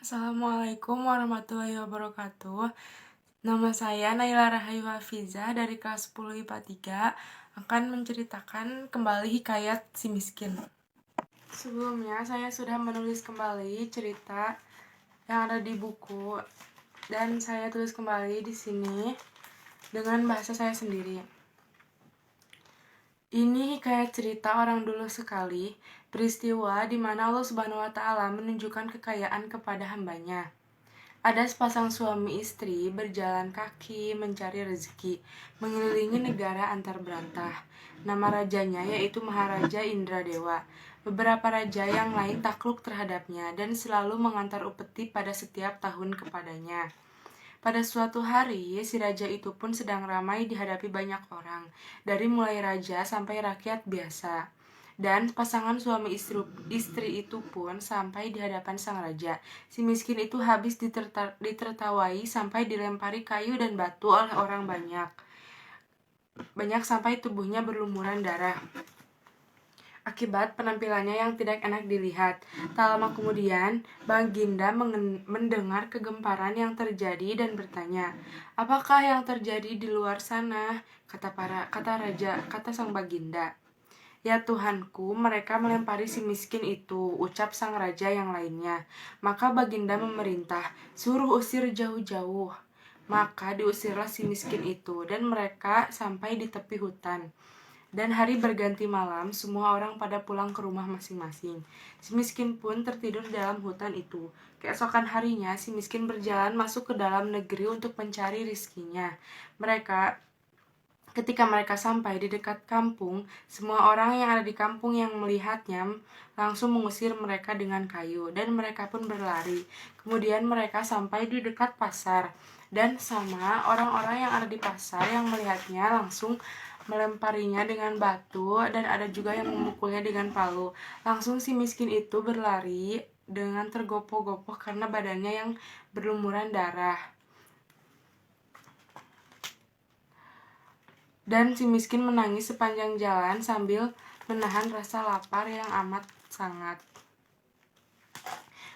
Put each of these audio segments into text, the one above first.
Assalamualaikum warahmatullahi wabarakatuh. Nama saya Naila Rahayu Hafizah dari kelas 10 IPA 3 akan menceritakan kembali hikayat si miskin. Sebelumnya saya sudah menulis kembali cerita yang ada di buku dan saya tulis kembali di sini dengan bahasa saya sendiri. Ini hikayat cerita orang dulu sekali, peristiwa di mana Allah Subhanahu wa Ta'ala menunjukkan kekayaan kepada hambanya. Ada sepasang suami istri berjalan kaki mencari rezeki, mengelilingi negara antar berantah. Nama rajanya yaitu Maharaja Indradewa. Beberapa raja yang lain takluk terhadapnya dan selalu mengantar upeti pada setiap tahun kepadanya. Pada suatu hari, si raja itu pun sedang ramai dihadapi banyak orang, dari mulai raja sampai rakyat biasa. Dan pasangan suami istri itu pun sampai di hadapan sang raja. Si miskin itu habis ditertawai sampai dilempari kayu dan batu oleh orang banyak. Banyak sampai tubuhnya berlumuran darah akibat penampilannya yang tidak enak dilihat. Tak lama kemudian, Baginda mendengar kegemparan yang terjadi dan bertanya, "Apakah yang terjadi di luar sana?" Kata sang Baginda. "Ya Tuhanku, mereka melempari si miskin itu," ucap sang raja yang lainnya. Maka Baginda memerintah, "Suruh usir jauh-jauh." Maka diusirlah si miskin itu, dan mereka sampai di tepi hutan. Dan hari berganti malam, semua orang pada pulang ke rumah masing-masing. Si miskin pun tertidur dalam hutan itu. Keesokan harinya, si miskin berjalan masuk ke dalam negeri untuk mencari rizkinya. Ketika mereka sampai di dekat kampung, semua orang yang ada di kampung yang melihatnya langsung mengusir mereka dengan kayu, dan mereka pun berlari. Kemudian mereka sampai di dekat pasar, dan sama orang-orang yang ada di pasar yang melihatnya langsung melemparinya dengan batu, dan ada juga yang memukulnya dengan palu. Langsung si miskin itu berlari dengan tergopoh-gopoh karena badannya yang berlumuran darah. Dan si miskin menangis sepanjang jalan sambil menahan rasa lapar yang amat sangat.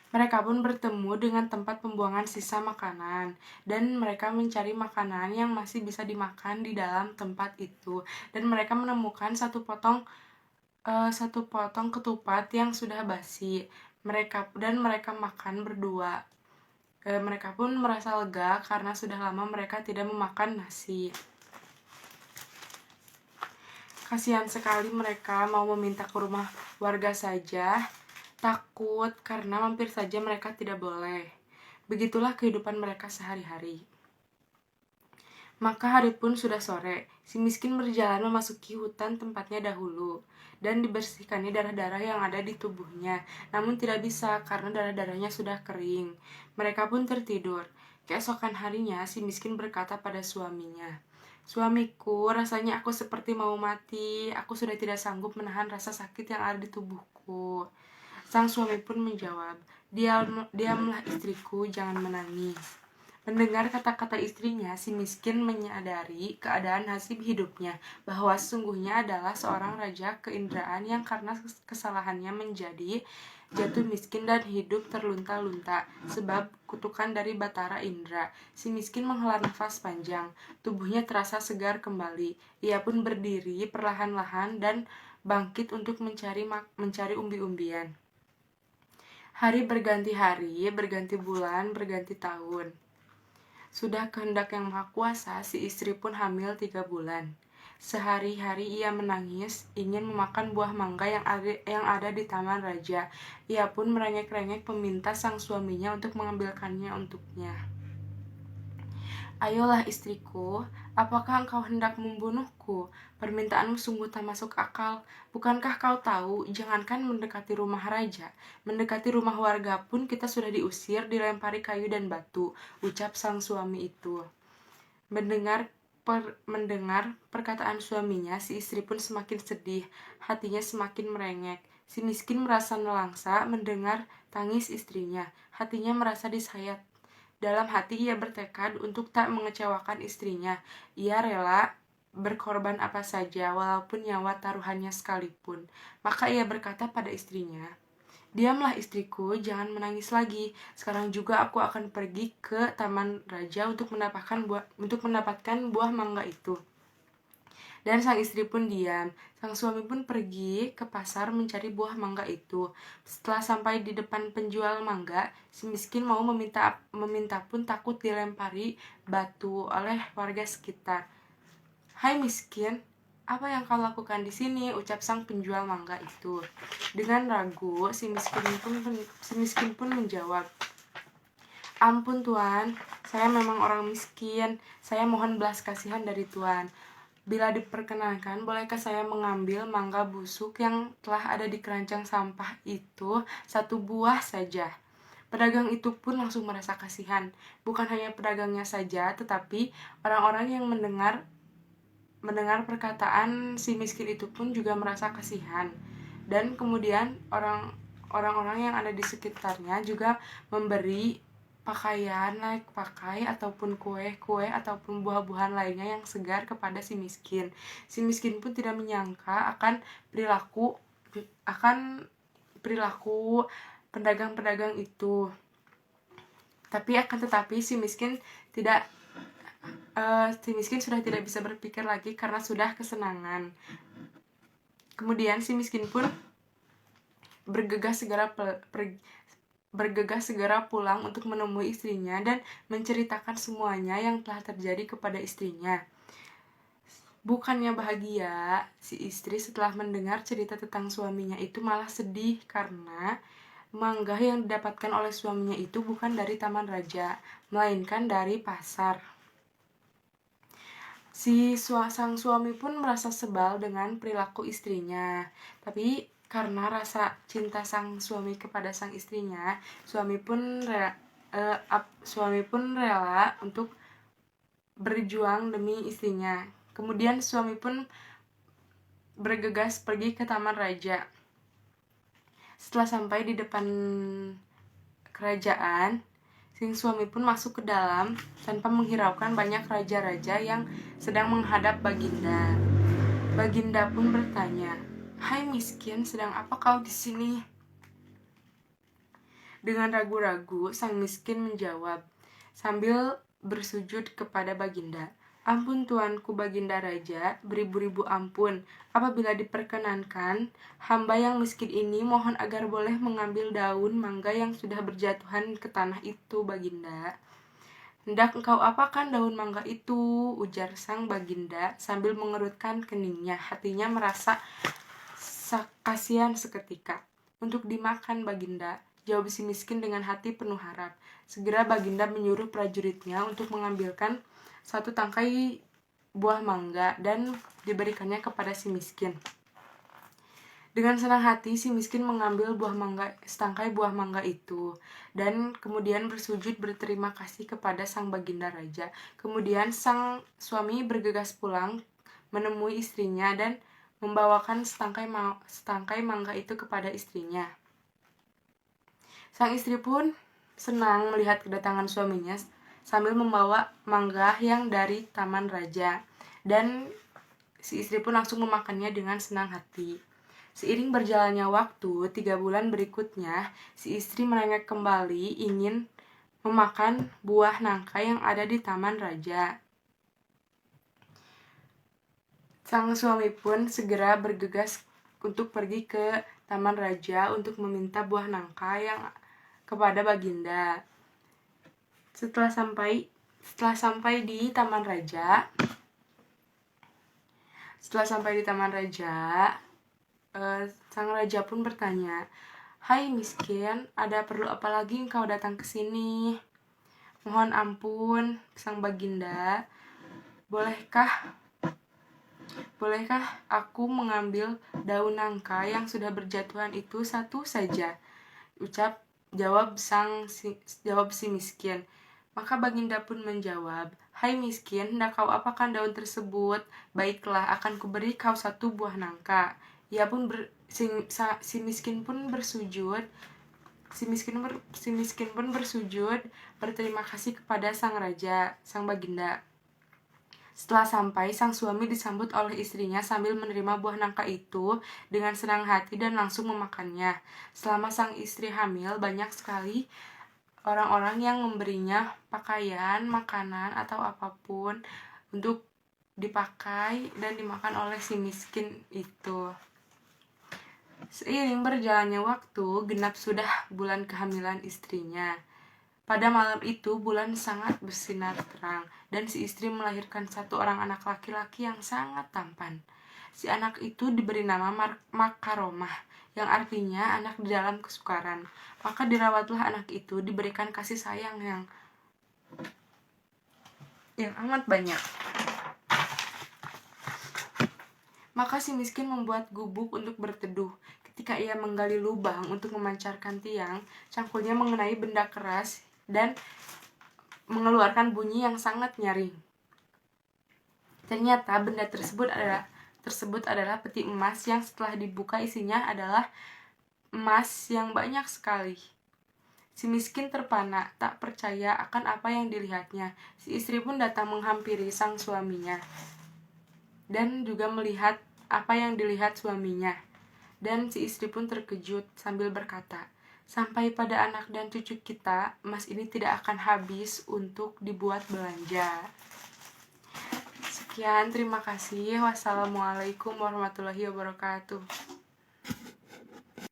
Mereka pun bertemu dengan tempat pembuangan sisa makanan, dan mereka mencari makanan yang masih bisa dimakan di dalam tempat itu. Dan mereka menemukan satu potong ketupat yang sudah basi. Mereka makan berdua. Mereka pun merasa lega karena sudah lama mereka tidak memakan nasi. Kasihan sekali mereka mau meminta ke rumah warga saja, takut karena mampir saja mereka tidak boleh. Begitulah kehidupan mereka sehari-hari. Maka hari pun sudah sore. Si miskin berjalan memasuki hutan tempatnya dahulu, dan dibersihkannya darah-darah yang ada di tubuhnya. Namun tidak bisa karena darah-darahnya sudah kering. Mereka pun tertidur. Keesokan harinya, si miskin berkata pada suaminya, "Suamiku, rasanya aku seperti mau mati. Aku sudah tidak sanggup menahan rasa sakit yang ada di tubuhku." Sang suami pun menjawab, "Diamlah istriku, jangan menangis." Mendengar kata-kata istrinya, si miskin menyadari keadaan nasib hidupnya, bahwa sesungguhnya adalah seorang raja keindraan yang karena kesalahannya menjadi jatuh miskin dan hidup terlunta-lunta sebab kutukan dari Batara Indra. Si miskin menghela nafas panjang, tubuhnya terasa segar kembali. Ia pun berdiri perlahan-lahan dan bangkit untuk mencari umbi-umbian. Hari berganti hari, berganti bulan, berganti tahun. Sudah kehendak Yang Maha Kuasa, si istri pun hamil 3 bulan. Sehari-hari ia menangis, ingin memakan buah mangga yang ada di taman raja. Ia pun merengek-rengek meminta sang suaminya untuk mengambilkannya untuknya. "Ayolah istriku, apakah engkau hendak membunuhku? Permintaanmu sungguh tak masuk akal. Bukankah kau tahu, jangankan mendekati rumah raja, mendekati rumah warga pun kita sudah diusir, dilempari kayu dan batu," ucap sang suami itu. Mendengar perkataan suaminya, si istri pun semakin sedih, hatinya semakin merengek. Si miskin merasa nelangsa mendengar tangis istrinya, hatinya merasa disayat. Dalam hati ia bertekad untuk tak mengecewakan istrinya. Ia rela berkorban apa saja, walaupun nyawa taruhannya sekalipun. Maka ia berkata pada istrinya, Diamlah istriku, jangan menangis lagi. Sekarang juga aku akan pergi ke taman raja untuk mendapatkan buah mangga itu. Dan sang istri pun diam. Sang suami pun pergi ke pasar mencari buah mangga itu. Setelah sampai di depan penjual mangga, si miskin mau meminta pun takut dilempari batu oleh warga sekitar. "Hai miskin, apa yang kau lakukan di sini?" ucap sang penjual mangga itu. Dengan ragu, si miskin pun menjawab, "Ampun Tuan, saya memang orang miskin. Saya mohon belas kasihan dari Tuan. Bila diperkenankan, bolehkah saya mengambil mangga busuk yang telah ada di keranjang sampah itu satu buah saja?" Pedagang itu pun langsung merasa kasihan. Bukan hanya pedagangnya saja, tetapi orang-orang yang mendengar perkataan si miskin itu pun juga merasa kasihan. Dan kemudian orang-orang yang ada di sekitarnya juga memberi pakaian, naik pakai, ataupun kue-kue ataupun buah-buahan lainnya yang segar kepada si miskin. Si miskin pun tidak menyangka akan perilaku pedagang-pedagang itu. Tetapi si miskin sudah tidak bisa berpikir lagi karena sudah kesenangan. Kemudian si miskin pun bergegas segera pulang untuk menemui istrinya dan menceritakan semuanya yang telah terjadi kepada istrinya. Bukannya bahagia, si istri setelah mendengar cerita tentang suaminya itu malah sedih karena mangga yang didapatkan oleh suaminya itu bukan dari taman raja, melainkan dari pasar. Sang suami pun merasa sebal dengan perilaku istrinya. Tapi karena rasa cinta sang suami kepada sang istrinya, suami pun rela untuk berjuang demi istrinya. Kemudian suami pun bergegas pergi ke taman raja. Setelah sampai di depan kerajaan, sang suami pun masuk ke dalam tanpa menghiraukan banyak raja-raja yang sedang menghadap Baginda. Baginda pun bertanya, "Hai miskin, sedang apa kau di sini?" Dengan ragu-ragu, sang miskin menjawab sambil bersujud kepada Baginda, "Ampun tuanku Baginda Raja, beribu-ribu ampun. Apabila diperkenankan, hamba yang miskin ini mohon agar boleh mengambil daun mangga yang sudah berjatuhan ke tanah itu, Baginda." "Hendak engkau apakan daun mangga itu?" ujar sang Baginda sambil mengerutkan keningnya. Hatinya merasa kasihan seketika. "Untuk dimakan, Baginda," jawab si miskin dengan hati penuh harap. Segera Baginda menyuruh prajuritnya untuk mengambilkan satu tangkai buah mangga dan diberikannya kepada si miskin. Dengan senang hati, si miskin mengambil setangkai buah mangga itu dan kemudian bersujud berterima kasih kepada sang Baginda Raja. Kemudian sang suami bergegas pulang menemui istrinya dan membawakan setangkai mangga itu kepada istrinya. Sang istri pun senang melihat kedatangan suaminya sambil membawa mangga yang dari taman raja, dan si istri pun langsung memakannya dengan senang hati. Seiring berjalannya waktu, 3 bulan berikutnya, si istri merengek kembali ingin memakan buah nangka yang ada di taman raja. Sang suami pun segera bergegas untuk pergi ke taman raja untuk meminta buah nangka yang kepada Baginda. Setelah sampai di taman raja, sang raja pun bertanya, "Hai miskin, ada perlu apa lagi engkau datang ke sini?" "Mohon ampun, sang Baginda, bolehkah aku mengambil daun nangka yang sudah berjatuhan itu satu saja?" Jawab si miskin. Maka Baginda pun menjawab, "Hai miskin, hendak kau apakan daun tersebut? Baiklah, akan kuberi kau satu buah nangka." Si miskin pun bersujud berterima kasih kepada sang raja, sang Baginda. Setelah sampai, sang suami disambut oleh istrinya sambil menerima buah nangka itu dengan senang hati dan langsung memakannya. Selama sang istri hamil, banyak sekali orang-orang yang memberinya pakaian, makanan, atau apapun untuk dipakai dan dimakan oleh si miskin itu. Seiring berjalannya waktu, genap sudah bulan kehamilan istrinya. Pada malam itu, bulan sangat bersinar terang, dan si istri melahirkan satu orang anak laki-laki yang sangat tampan. Si anak itu diberi nama Makaromah, yang artinya anak di dalam kesukaran. Maka dirawatlah anak itu, diberikan kasih sayang yang amat banyak. Maka si miskin membuat gubuk untuk berteduh. Ketika ia menggali lubang untuk memancarkan tiang, cangkulnya mengenai benda keras dan mengeluarkan bunyi yang sangat nyaring. Ternyata benda tersebut adalah peti emas yang setelah dibuka isinya adalah emas yang banyak sekali. Si miskin terpana, tak percaya akan apa yang dilihatnya. Si istri pun datang menghampiri sang suaminya dan juga melihat apa yang dilihat suaminya. Dan si istri pun terkejut sambil berkata, "Sampai pada anak dan cucu kita, emas ini tidak akan habis untuk dibuat belanja." Sekian, terima kasih. Wassalamualaikum warahmatullahi wabarakatuh.